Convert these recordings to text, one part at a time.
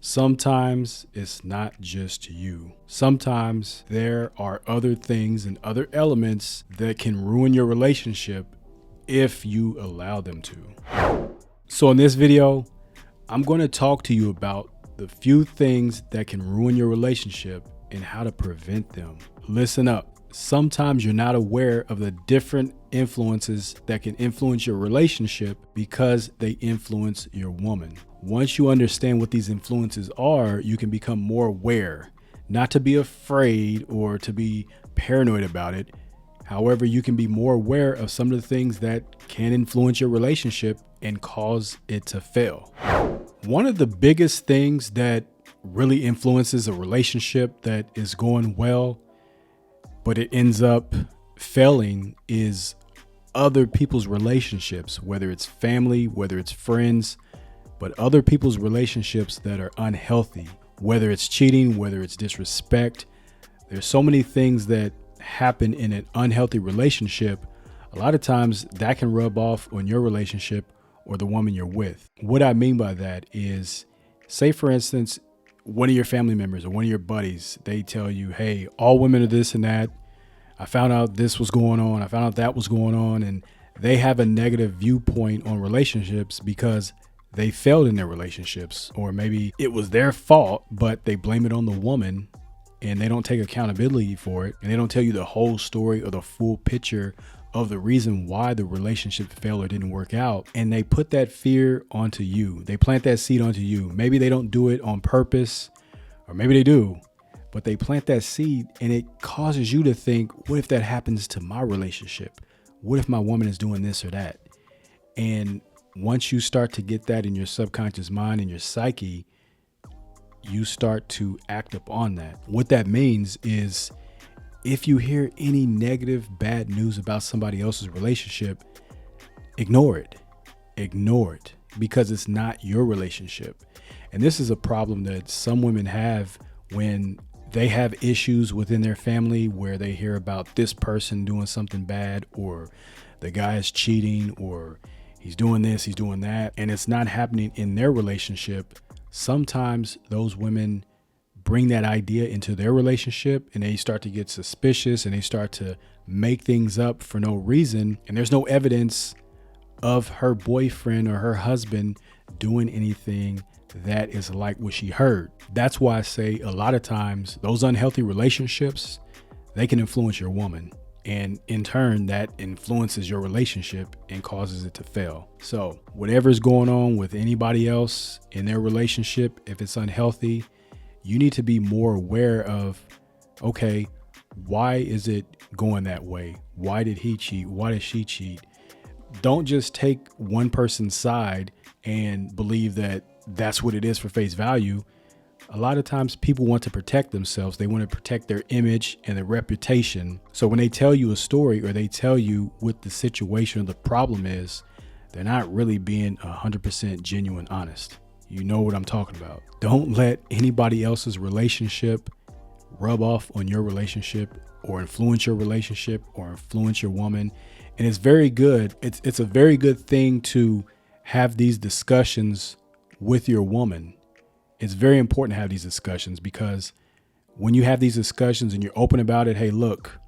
Sometimes it's not just you. Sometimes there are other things and other elements that can ruin your relationship if you allow them to. So in this video, I'm going to talk to you about the few things that can ruin your relationship and how to prevent them. Listen up. Sometimes you're not aware of the different influences that can influence your relationship because they influence your woman. Once you understand what these influences are, you can become more aware, not to be afraid or to be paranoid about it. However, you can be more aware of some of the things that can influence your relationship and cause it to fail. One of the biggest things that really influences a relationship that is going well, but it ends up failing, is other people's relationships, whether it's family, whether it's friends, but other people's relationships that are unhealthy, whether it's cheating, whether it's disrespect. There's so many things that happen in an unhealthy relationship. A lot of times that can rub off on your relationship or the woman you're with. What I mean by that is, say for instance, one of your family members or one of your buddies, they tell you, hey, all women are this and that. I found out this was going on. I found out that was going on. And they have a negative viewpoint on relationships because they failed in their relationships, or maybe it was their fault, but they blame it on the woman and they don't take accountability for it. And they don't tell you the whole story or the full picture of the reason why the relationship failed or didn't work out. And they put that fear onto you. They plant that seed onto you. Maybe they don't do it on purpose, or maybe they do, but they plant that seed and it causes you to think, what if that happens to my relationship? What if my woman is doing this or that? And once you start to get that in your subconscious mind and your psyche, you start to act upon that. What that means is, if you hear any negative, bad news about somebody else's relationship, ignore it. Ignore it, because it's not your relationship. And this is a problem that some women have when they have issues within their family where they hear about this person doing something bad, or the guy is cheating, or he's doing this, he's doing that, and it's not happening in their relationship. Sometimes those women bring that idea into their relationship and they start to get suspicious and they start to make things up for no reason. And there's no evidence of her boyfriend or her husband doing anything that is like what she heard. That's why I say a lot of times those unhealthy relationships, they can influence your woman. And in turn, that influences your relationship and causes it to fail. So whatever's going on with anybody else in their relationship, if it's unhealthy, you need to be more aware of, okay, why is it going that way? Why did he cheat? Why did she cheat? Don't just take one person's side and believe that that's what it is for face value. A lot of times people want to protect themselves. They want to protect their image and their reputation. So when they tell you a story or they tell you what the situation or the problem is, they're not really being 100% genuine honest. You know what I'm talking about. Don't let anybody else's relationship rub off on your relationship or influence your relationship or influence your woman. And it's very good. It's a very good thing to have these discussions with your woman. It's very important to have these discussions, because when you have these discussions and you're open about it, hey, look,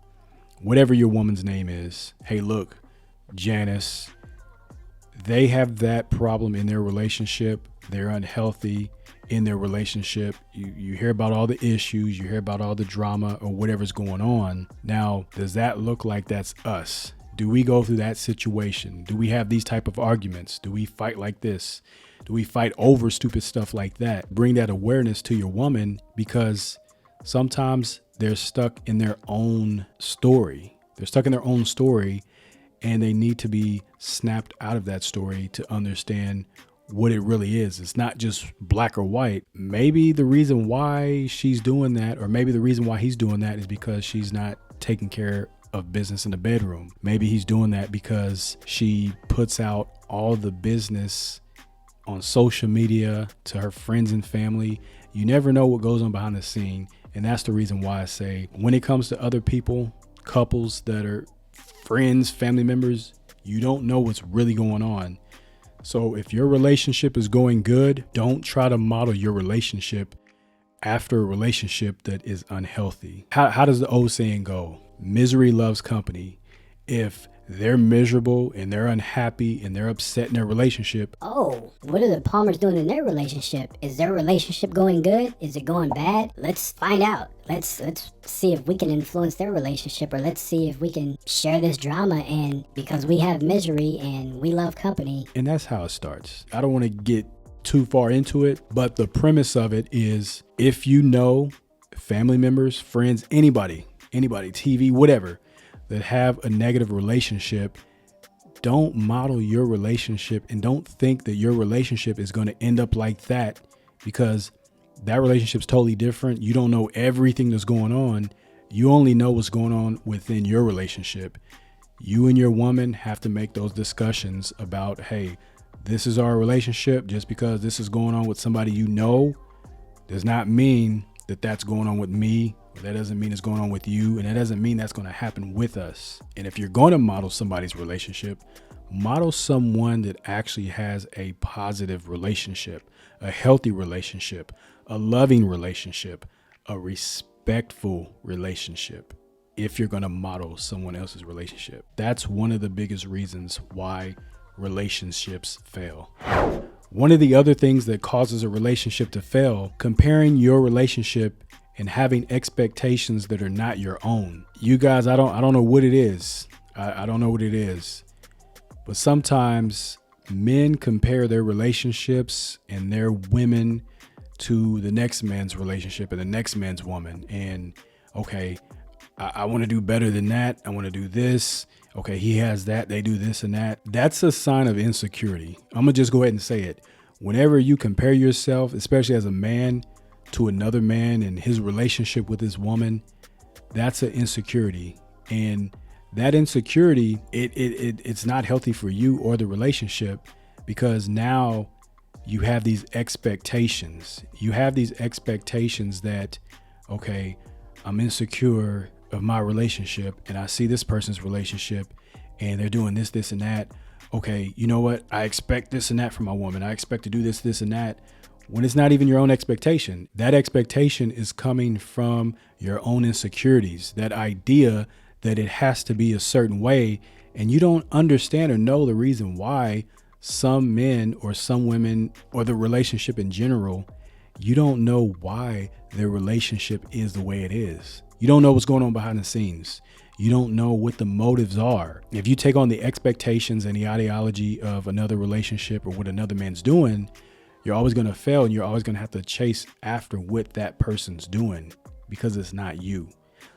whatever your woman's name is, hey, look, Janice, they have that problem in their relationship. They're unhealthy in their relationship. You hear about all the issues, you hear about all the drama or whatever's going on. Now, does that look like that's us? Do we go through that situation? Do we have these type of arguments? Do we fight like this? Do we fight over stupid stuff like that? Bring that awareness to your woman, because sometimes they're stuck in their own story. They're stuck in their own story and they need to be snapped out of that story to understand what it really is. It's not just black or white. Maybe the reason why she's doing that, or maybe the reason why he's doing that, is because she's not taking care of business in the bedroom. Maybe he's doing that because she puts out all the business on social media to her friends and family. You never know what goes on behind the scene. And that's the reason why I say, when it comes to other people, couples that are friends, family members, you don't know what's really going on. So if your relationship is going good, don't try to model your relationship after a relationship that is unhealthy. How does the old saying go? Misery loves company. If they're miserable and they're unhappy and they're upset in their relationship. Oh, what are the Palmers doing in their relationship? Is their relationship going good? Is it going bad? Let's find out. Let's see if we can influence their relationship, or let's see if we can share this drama, and because we have misery and we love company. And that's how it starts. I don't want to get too far into it, but the premise of it is, if you know family members, friends, anybody, TV, whatever, that have a negative relationship, don't model your relationship and don't think that your relationship is going to end up like that, because that relationship's totally different. You don't know everything that's going on. You only know what's going on within your relationship. You and your woman have to make those discussions about, hey, this is our relationship. Just because this is going on with somebody you know does not mean that that's going on with me. That doesn't mean it's going on with you, and that doesn't mean that's going to happen with us. And if you're going to model somebody's relationship, model someone that actually has a positive relationship, a healthy relationship, a loving relationship, a respectful relationship. If you're going to model someone else's relationship, that's one of the biggest reasons why relationships fail. One of the other things that causes a relationship to fail, comparing your relationship and having expectations that are not your own. You guys, I don't know what it is. I don't know what it is. But sometimes men compare their relationships and their women to the next man's relationship and the next man's woman. And okay, I want to do better than that. I want to do this. Okay, he has that. They do this and that. That's a sign of insecurity. I'm going to just go ahead and say it. Whenever you compare yourself, especially as a man, to another man and his relationship with his woman, that's an insecurity. And that insecurity, it's not healthy for you or the relationship, because now you have these expectations. You have these expectations that, okay, I'm insecure of my relationship and I see this person's relationship and they're doing this, this, and that. Okay, you know what? I expect this and that from my woman. I expect to do this, this, and that. When it's not even your own expectation. That expectation is coming from your own insecurities, that idea that it has to be a certain way, and you don't understand or know the reason why some men or some women, or the relationship in general, you don't know why their relationship is the way it is. You don't know what's going on behind the scenes. You don't know what the motives are. If you take on the expectations and the ideology of another relationship or what another man's doing, you're always going to fail, and you're always going to have to chase after what that person's doing, because it's not you.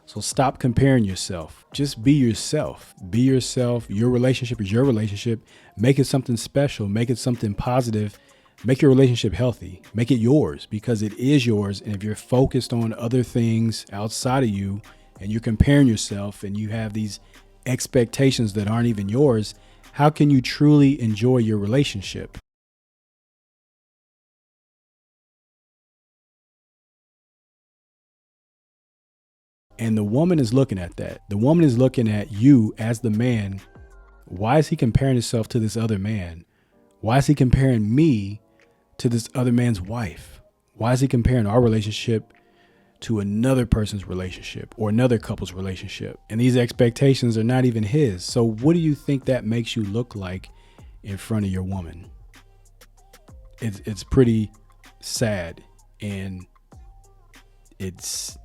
So stop comparing yourself. Just be yourself. Be yourself. Your relationship is your relationship. Make it something special. Make it something positive. Make your relationship healthy. Make it yours, because it is yours. And if you're focused on other things outside of you and you're comparing yourself and you have these expectations that aren't even yours, how can you truly enjoy your relationship? And the woman is looking at that. The woman is looking at you as the man. Why is he comparing himself to this other man? Why is he comparing me to this other man's wife? Why is he comparing our relationship to another person's relationship or another couple's relationship? And these expectations are not even his. So what do you think that makes you look like in front of your woman? It's pretty sad, and it's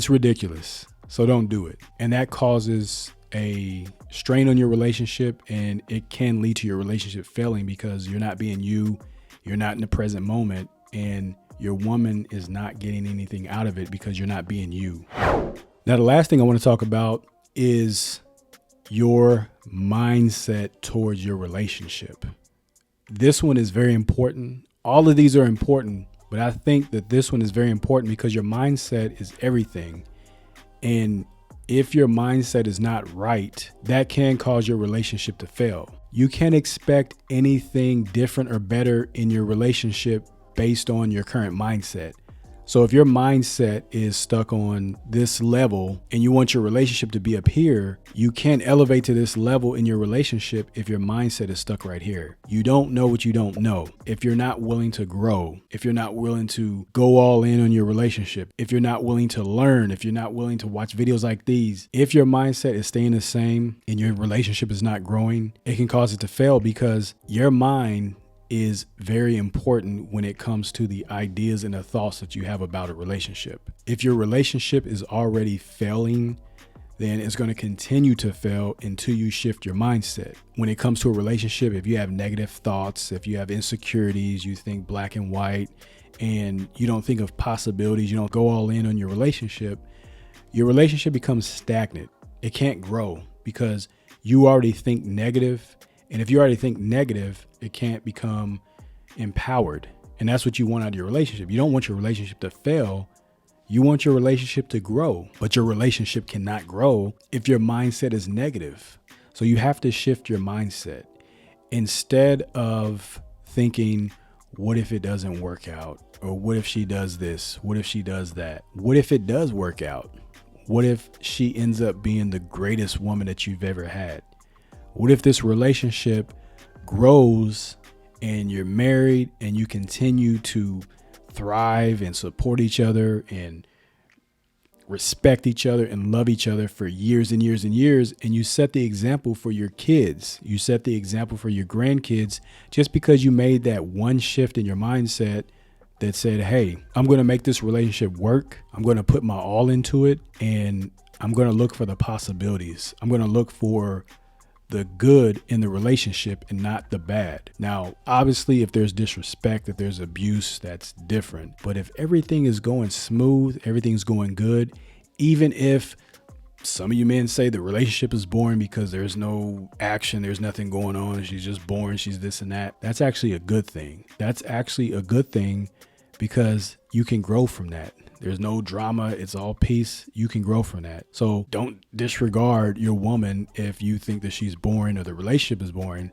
ridiculous. So don't do it. And that causes a strain on your relationship, and it can lead to your relationship failing because you're not being you. You're not in the present moment, and your woman is not getting anything out of it because you're not being you. Now, the last thing I want to talk about is your mindset towards your relationship. This one is very important. All of these are important, but I think that this one is very important because your mindset is everything. And if your mindset is not right, that can cause your relationship to fail. You can't expect anything different or better in your relationship based on your current mindset. So if your mindset is stuck on this level and you want your relationship to be up here, you can't elevate to this level in your relationship if your mindset is stuck right here. You don't know what you don't know. If you're not willing to grow, if you're not willing to go all in on your relationship, if you're not willing to learn, if you're not willing to watch videos like these, if your mindset is staying the same and your relationship is not growing, it can cause it to fail because your mind is very important when it comes to the ideas and the thoughts that you have about a relationship. If your relationship is already failing, then it's going to continue to fail until you shift your mindset. When it comes to a relationship, if you have negative thoughts, if you have insecurities, you think black and white, and you don't think of possibilities, you don't go all in on your relationship becomes stagnant. It can't grow because you already think negative. And if you already think negative, it can't become empowered. And that's what you want out of your relationship. You don't want your relationship to fail. You want your relationship to grow, but your relationship cannot grow if your mindset is negative. So you have to shift your mindset. Instead of thinking, what if it doesn't work out? Or what if she does this? What if she does that? What if it does work out? What if she ends up being the greatest woman that you've ever had? What if this relationship grows and you're married and you continue to thrive and support each other and respect each other and love each other for years and years and years, and you set the example for your kids, you set the example for your grandkids, just because you made that one shift in your mindset that said, hey, I'm going to make this relationship work. I'm going to put my all into it, and I'm going to look for the possibilities. I'm going to look for the good in the relationship and not the bad. Now, obviously, if there's disrespect, if there's abuse, that's different. But if everything is going smooth, everything's going good, even if some of you men say the relationship is boring because there's no action, there's nothing going on, she's just boring, she's this and that, that's actually a good thing. That's actually a good thing because you can grow from that. There's no drama. It's all peace. You can grow from that. So don't disregard your woman if you think that she's boring or the relationship is boring.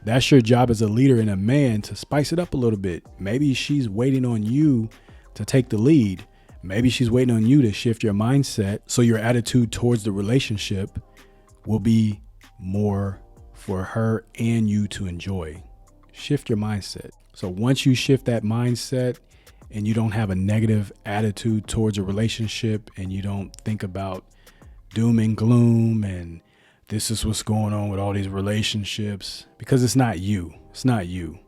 That's your job as a leader and a man to spice it up a little bit. Maybe she's waiting on you to take the lead. Maybe she's waiting on you to shift your mindset so your attitude towards the relationship will be more for her and you to enjoy. Shift your mindset. So once you shift that mindset, and you don't have a negative attitude towards a relationship, and you don't think about doom and gloom and this is what's going on with all these relationships, because it's not you. It's not you.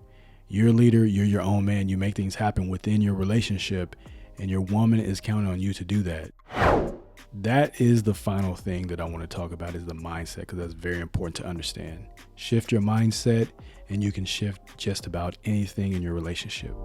You're a leader. You're your own man. You make things happen within your relationship, and your woman is counting on you to do that. That is the final thing that I want to talk about, is the mindset, because that's very important to understand. Shift your mindset and you can shift just about anything in your relationship.